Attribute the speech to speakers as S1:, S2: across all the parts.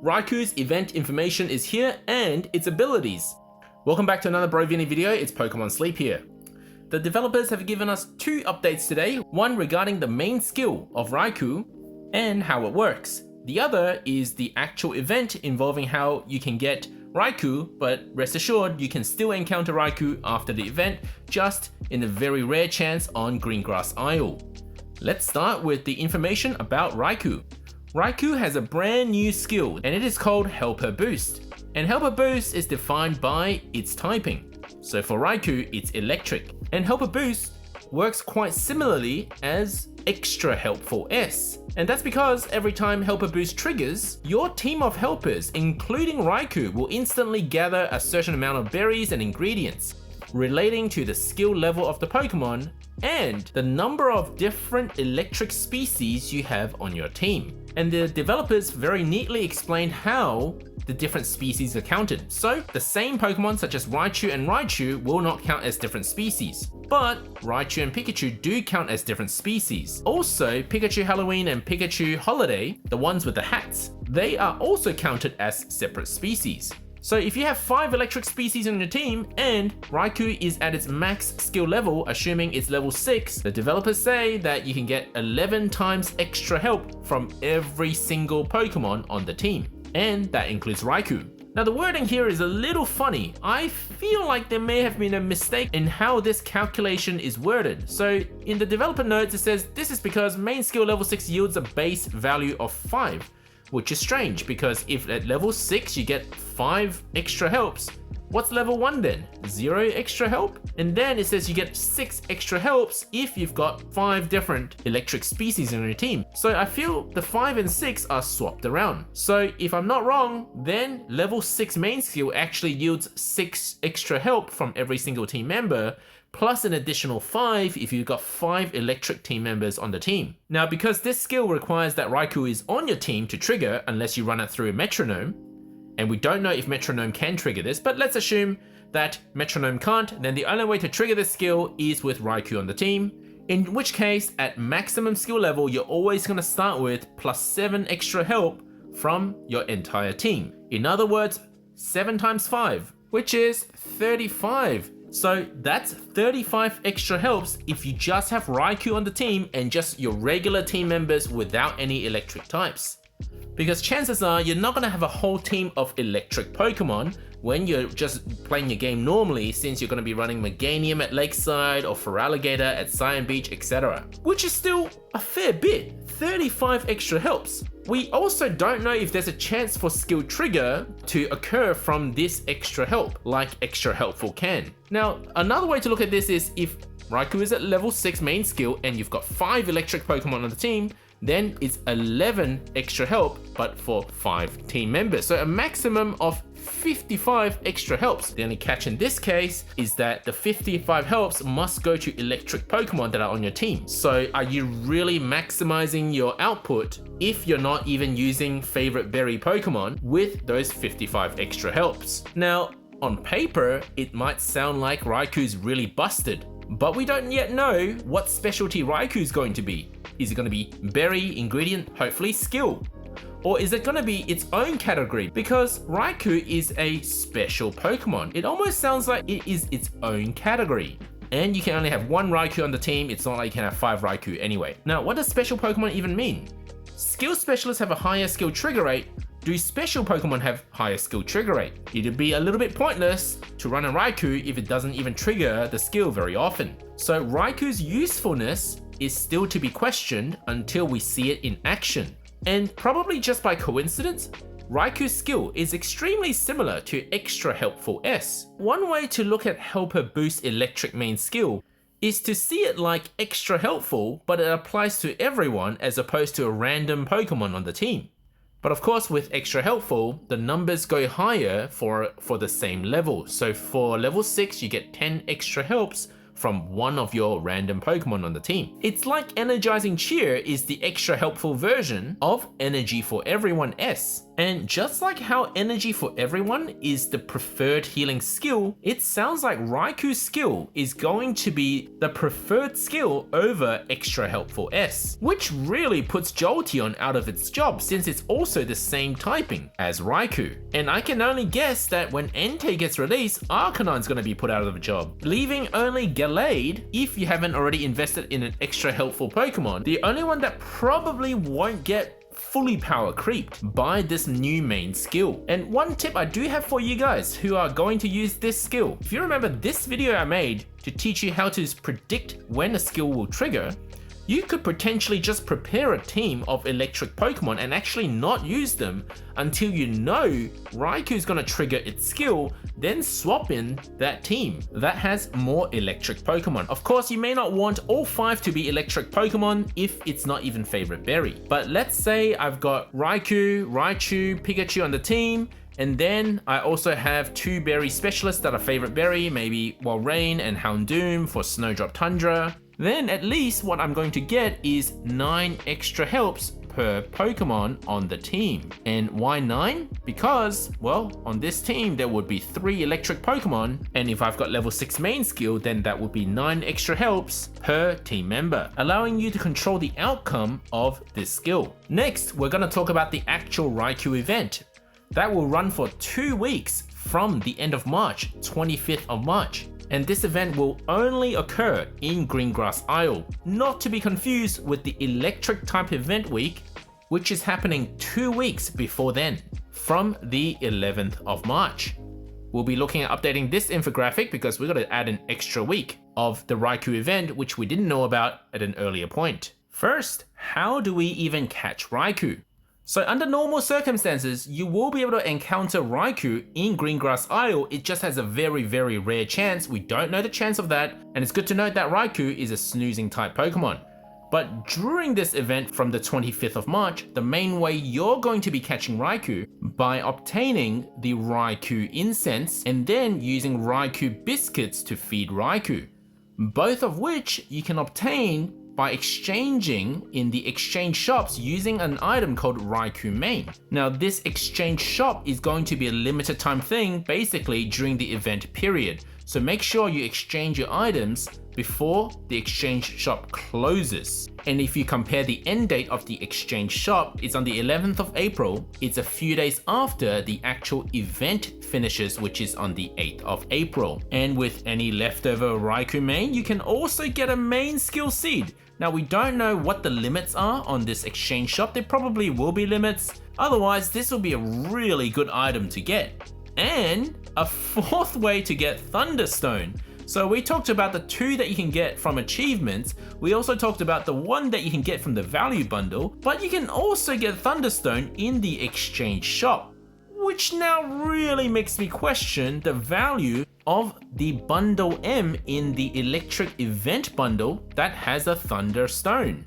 S1: Raikou's event information is here and its abilities. Welcome back to another Brovini video, it's Pokemon Sleep here. The developers have given us two updates today, one regarding the main skill of Raikou and how it works. The other is the actual event involving how you can get Raikou, but rest assured you can still encounter Raikou after the event, just in a very rare chance on Greengrass Isle. Let's start with the information about Raikou. Raikou has a brand new skill and it is called Helper Boost. And Helper Boost is defined by its typing. So for Raikou, it's electric. And Helper Boost works quite similarly as Extra Helpful S. And that's because every time Helper Boost triggers, your team of helpers, including Raikou, will instantly gather a certain amount of berries and ingredients relating to the skill level of the Pokemon and the number of different electric species you have on your team. And the developers very neatly explained how the different species are counted. So the same Pokemon such as Raichu and Raichu will not count as different species, but Raichu and Pikachu do count as different species. Also, Pikachu Halloween and Pikachu Holiday, the ones with the hats, they are also counted as separate species. So if you have 5 electric species on your team and Raikou is at its max skill level, assuming it's level 6, the developers say that you can get 11 times extra help from every single Pokemon on the team. And that includes Raikou. Now the wording here is a little funny. I feel like there may have been a mistake in how this calculation is worded. So in the developer notes it says this is because main skill level 6 yields a base value of 5. Which is strange because if at level 6 you get 5 extra helps, what's level 1 then? 0 extra help? And then it says you get 6 extra helps if you've got 5 different electric species in your team. So I feel the 5 and 6 are swapped around. So if I'm not wrong, then level 6 main skill actually yields 6 extra help from every single team member, plus an additional 5 if you've got 5 electric team members on the team. Now because this skill requires that Raikou is on your team to trigger unless you run it through a metronome, and we don't know if metronome can trigger this, but let's assume that metronome can't, then the only way to trigger this skill is with Raikou on the team, in which case at maximum skill level you're always going to start with plus 7 extra help from your entire team. In other words, 7 times 5, which is 35. So that's 35 extra helps if you just have Raikou on the team and just your regular team members without any electric types. Because chances are you're not going to have a whole team of electric Pokemon when you're just playing your game normally, since you're going to be running Meganium at Lakeside or Feraligatr at Cyan Beach, etc. Which is still a fair bit, 35 extra helps. We also don't know if there's a chance for skill trigger to occur from this extra help, like Extra Helpful can. Now, another way to look at this is if Raikou is at level 6 main skill and you've got 5 electric Pokemon on the team, then it's 11 extra help, but for 5 team members. So a maximum of 55 extra helps. The only catch in this case is that the 55 helps must go to electric Pokemon that are on your team. So are you really maximizing your output if you're not even using favorite berry Pokemon with those 55 extra helps? Now, on paper, it might sound like Raikou's really busted, but we don't yet know what specialty Raikou's going to be. Is it going to be berry, ingredient, hopefully skill? Or is it going to be its own category? Because Raikou is a special Pokemon. It almost sounds like it is its own category. And you can only have 1 Raikou on the team, it's not like you can have 5 Raikou anyway. Now, what does special Pokemon even mean? Skill specialists have a higher skill trigger rate. Do special Pokemon have higher skill trigger rate? It'd be a little bit pointless to run a Raikou if it doesn't even trigger the skill very often. So Raikou's usefulness is still to be questioned until we see it in action. And probably just by coincidence, Raikou's skill is extremely similar to Extra Helpful S. One way to look at Helper Boost electric main skill is to see it like Extra Helpful, but it applies to everyone as opposed to a random Pokemon on the team. But of course with Extra Helpful, the numbers go higher for the same level. So for level 6 you get 10 extra helps from one of your random Pokemon on the team. It's like Energizing Cheer is the Extra Helpful version of Energy for Everyone S. And just like how energy for everyone is the preferred healing skill, it sounds like Raikou's skill is going to be the preferred skill over Extra Helpful S, which really puts Jolteon out of its job since it's also the same typing as Raikou. And I can only guess that when Entei gets released, Arcanine's going to be put out of a job, leaving only Gallade if you haven't already invested in an Extra Helpful Pokemon, the only one that probably won't get fully power creeped by this new main skill. And one tip I do have for you guys who are going to use this skill, if you remember this video I made to teach you how to predict when a skill will trigger, you could potentially just prepare a team of electric Pokemon and actually not use them until you know Raikou's gonna trigger its skill, then swap in that team that has more electric Pokemon. Of course, you may not want all 5 to be electric Pokemon if it's not even favorite berry. But let's say I've got Raikou, Raichu, Pikachu on the team, and then I also have 2 berry specialists that are favorite berry, maybe Walrein and Houndoom for Snowdrop Tundra. Then at least what I'm going to get is 9 extra helps per Pokemon on the team. And why 9? Because, well, on this team there would be 3 electric Pokemon, and if I've got level 6 main skill, then that would be 9 extra helps per team member, allowing you to control the outcome of this skill. Next, we're going to talk about the actual Raikou event. That will run for 2 weeks from the end of March, 25th of March. And this event will only occur in Greengrass Isle, not to be confused with the electric type event week, which is happening 2 weeks before then, from the 11th of March. We'll be looking at updating this infographic because we're going to add an extra week of the Raikou event, which we didn't know about at an earlier point. First, how do we even catch Raikou? So under normal circumstances, you will be able to encounter Raikou in Greengrass Isle. It just has a very, very rare chance. We don't know the chance of that, and it's good to note that Raikou is a snoozing type Pokemon. But during this event from the 25th of March, the main way you're going to be catching Raikou by obtaining the Raikou incense and then using Raikou biscuits to feed Raikou, both of which you can obtain by exchanging in the exchange shops using an item called Raikou Main. Now this exchange shop is going to be a limited time thing basically during the event period. So make sure you exchange your items before the exchange shop closes. And if you compare the end date of the exchange shop, it's on the 11th of April. It's a few days after the actual event finishes, which is on the 8th of April. And with any leftover Raikou Main, you can also get a main skill seed. Now we don't know what the limits are on this exchange shop. There probably will be limits. Otherwise, this will be a really good item to get. And a 4th way to get Thunderstone. So we talked about the 2 that you can get from achievements. We also talked about the 1 that you can get from the value bundle, but you can also get Thunderstone in the exchange shop, which now really makes me question the value of the bundle M in the electric event bundle that has a Thunderstone.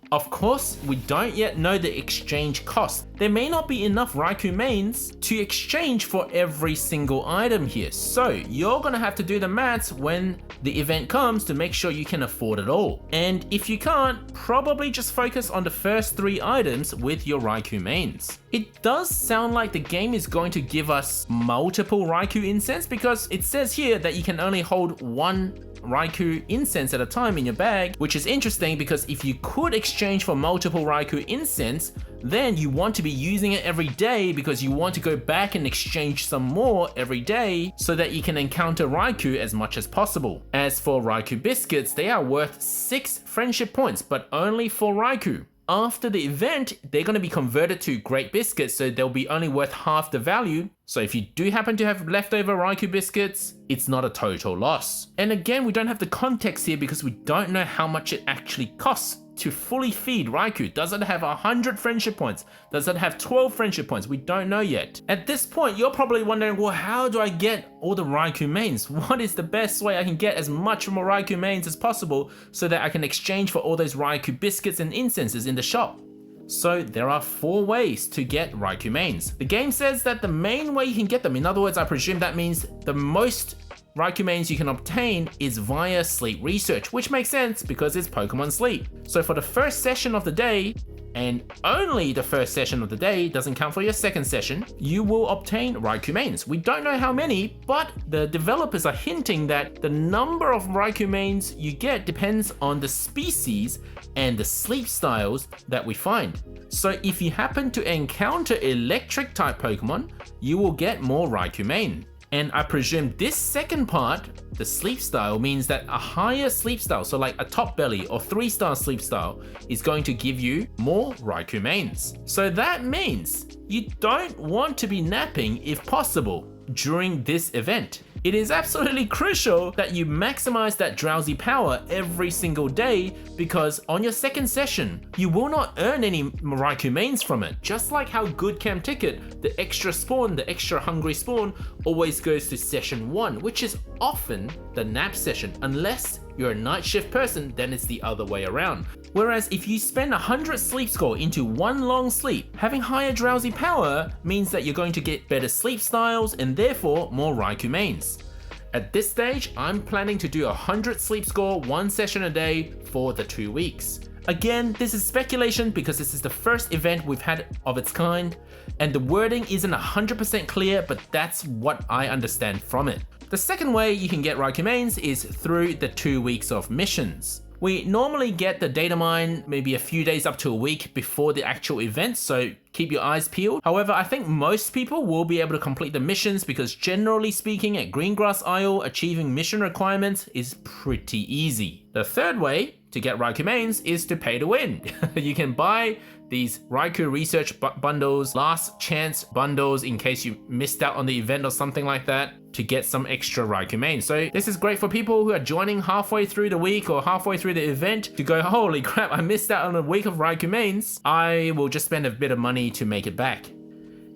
S1: Of course, we don't yet know the exchange cost. There may not be enough Raikou Mains to exchange for every single item here. So you're gonna have to do the maths when the event comes to make sure you can afford it all. And if you can't, probably just focus on the first 3 items with your Raikou Mains. It does sound like the game is going to give us multiple Raikou incense because it says here that you can only hold 1 Raikou incense at a time in your bag, which is interesting because if you could exchange for multiple Raikou incense, then you want to be using it every day because you want to go back and exchange some more every day so that you can encounter Raikou as much as possible. As for Raikou biscuits, they are worth 6 friendship points, but only for Raikou. After the event, they're going to be converted to Great Biscuits, so they'll be only worth half the value. So if you do happen to have leftover Raikou biscuits, it's not a total loss. And again, we don't have the context here because we don't know how much it actually costs to fully feed Raikou. Does it have 100 friendship points? Does it have 12 friendship points? We don't know yet. At this point, you're probably wondering, well, how do I get all the Raikou mains? What is the best way I can get as much from Raikou mains as possible so that I can exchange for all those Raikou biscuits and incenses in the shop? So there are 4 ways to get Raikou mains. The game says that the main way you can get them, in other words, I presume that means the most Raikou mains you can obtain is via sleep research, which makes sense because it's Pokemon Sleep. So for the first session of the day, and only the first session of the day, doesn't count for your second session, you will obtain Raikou mains. We don't know how many, but the developers are hinting that the number of Raikou mains you get depends on the species and the sleep styles that we find. So if you happen to encounter electric type Pokemon, you will get more Raikou main. And I presume this second part, the sleep style, means that a higher sleep style, so like a top belly or 3-star sleep style, is going to give you more Raikou mains. So that means you don't want to be napping if possible during this event. It is absolutely crucial that you maximize that drowsy power every single day, because on your second session, you will not earn any Raikou mains from it. Just like how good Cam Ticket, the extra spawn, the extra hungry spawn, always goes to session 1, which is often the nap session. Unless you're a night shift person, then it's the other way around. Whereas if you spend 100 sleep score into one long sleep, having higher drowsy power means that you're going to get better sleep styles and therefore more Raikou mains. At this stage, I'm planning to do 100 sleep score, 1 session a day for the 2 weeks. Again, this is speculation because this is the first event we've had of its kind, and the wording isn't 100% clear, but that's what I understand from it. The second way you can get Raikou mains is through the 2 weeks of missions. We normally get the data mine maybe a few days up to a week before the actual event, so keep your eyes peeled. However, I think most people will be able to complete the missions because generally speaking at Greengrass Isle, achieving mission requirements is pretty easy. The third way to get Raikou mains is to pay to win. You can buy these Raikou research bundles, last chance bundles in case you missed out on the event or something like that, to get some extra Raikou mains. So this is great for people who are joining halfway through the week or halfway through the event to go, holy crap, I missed out on a week of Raikou mains. I will just spend a bit of money to make it back.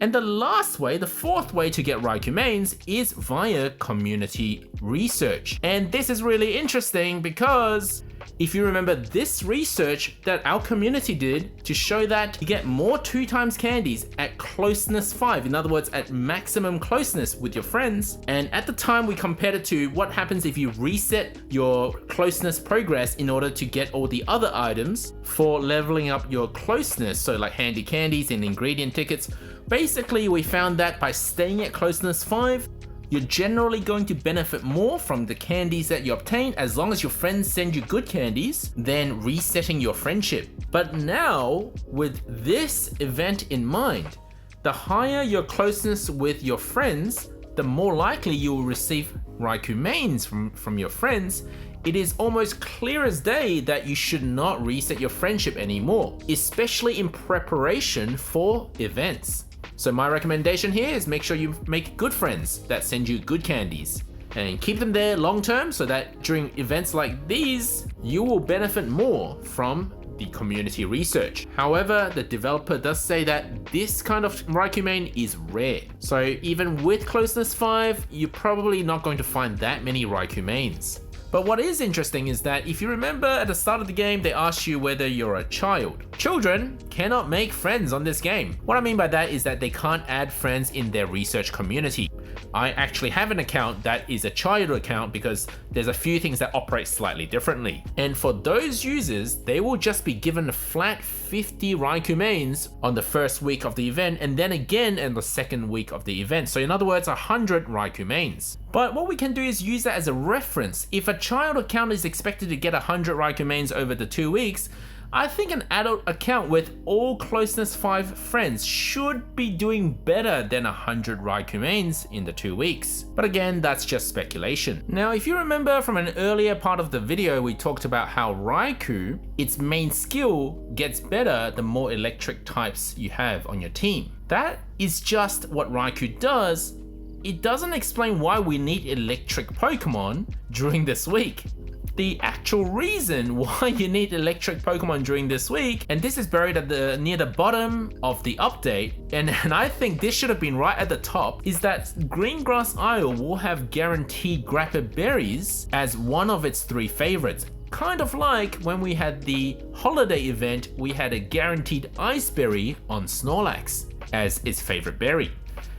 S1: And the last way, the fourth way to get Raikou mains is via community research. And this is really interesting because if you remember this research that our community did to show that you get more 2 times candies at closeness 5, in other words at maximum closeness with your friends, and at the time we compared it to what happens if you reset your closeness progress in order to get all the other items for leveling up your closeness, so like handy candies and ingredient tickets. Basically we found that by staying at closeness 5, you're generally going to benefit more from the candies that you obtain as long as your friends send you good candies than resetting your friendship. But now, with this event in mind, the higher your closeness with your friends, the more likely you will receive Raikou mains from your friends. It is almost clear as day that you should not reset your friendship anymore, especially in preparation for events. So my recommendation here is make sure you make good friends that send you good candies and keep them there long term so that during events like these, you will benefit more from the community research. However, the developer does say that this kind of Raikou main is rare. So even with closeness 5, you're probably not going to find that many Raikou mains. But what is interesting is that if you remember at the start of the game, they asked you whether you're a child. Children cannot make friends on this game. What I mean by that is that they can't add friends in their research community. I actually have an account that is a child account because there's a few things that operate slightly differently. And for those users, they will just be given a flat 50 Raikou mains on the first week of the event and then again in the second week of the event. So in other words, 100 Raikou mains. But what we can do is use that as a reference. If a child account is expected to get 100 Raikou mains over the 2 weeks, I think an adult account with all closeness 5 friends should be doing better than 100 Raikou mains in the 2 weeks. But again, that's just speculation. Now, if you remember from an earlier part of the video, we talked about how Raikou, its main skill, gets better the more electric types you have on your team. That is just what Raikou does. It doesn't explain why we need electric Pokemon during this week. The actual reason why you need electric Pokemon during this week, and this is buried at near the bottom of the update, and I think this should have been right at the top, is that Greengrass Isle will have guaranteed Grappa Berries as one of its 3 favorites. Kind of like when we had the holiday event, we had a guaranteed Ice Berry on Snorlax as its favorite berry.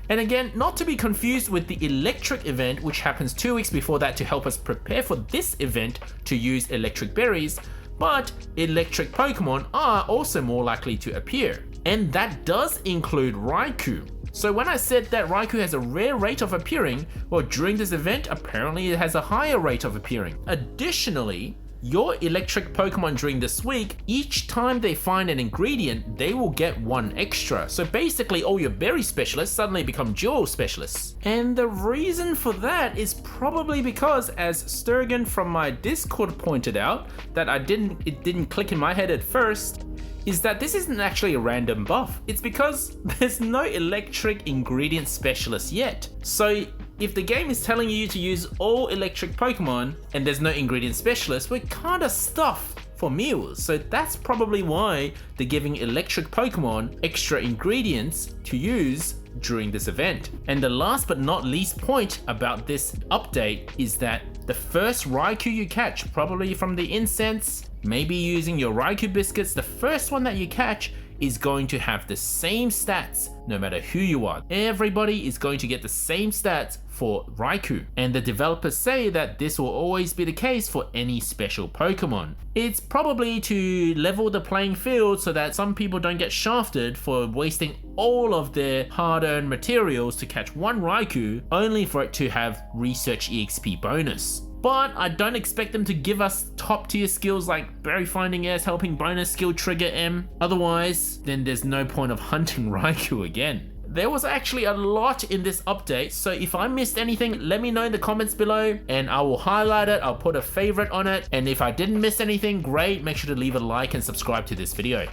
S1: And again, not to be confused with the electric event, which happens 2 weeks before that to help us prepare for this event to use electric berries. but electric Pokemon are also more likely to appear. And that does include Raikou. So when I said that Raikou has a rare rate of appearing, well, during this event, apparently it has a higher rate of appearing. Additionally, your electric Pokemon during this week, each time they find an ingredient, they will get one extra. So basically all your berry specialists suddenly become dual specialists. And the reason for that is probably because, as Sturgeon from my Discord pointed out, that it didn't click in my head at first, is that this isn't actually a random buff. It's because there's no electric ingredient specialist yet. So if the game is telling you to use all electric Pokemon and there's no ingredient specialist, we're kinda stuffed for meals. So that's probably why they're giving electric Pokemon extra ingredients to use during this event. And the last but not least point about this update is that the first Raikou you catch, probably from the incense, maybe using your Raikou biscuits, the first one that you catch is going to have the same stats no matter who you are. Everybody is going to get the same stats for Raikou, and the developers say that this will always be the case for any special Pokemon. It's probably to level the playing field so that some people don't get shafted for wasting all of their hard-earned materials to catch one Raikou only for it to have research EXP bonus. But I don't expect them to give us top tier skills like Berry Finding S, Helping Bonus, Skill Trigger M. Otherwise, then there's no point of hunting Raikou again. There was actually a lot in this update, so if I missed anything, let me know in the comments below and I will highlight it, I'll put a favorite on it, and if I didn't miss anything, great, make sure to leave a like and subscribe to this video.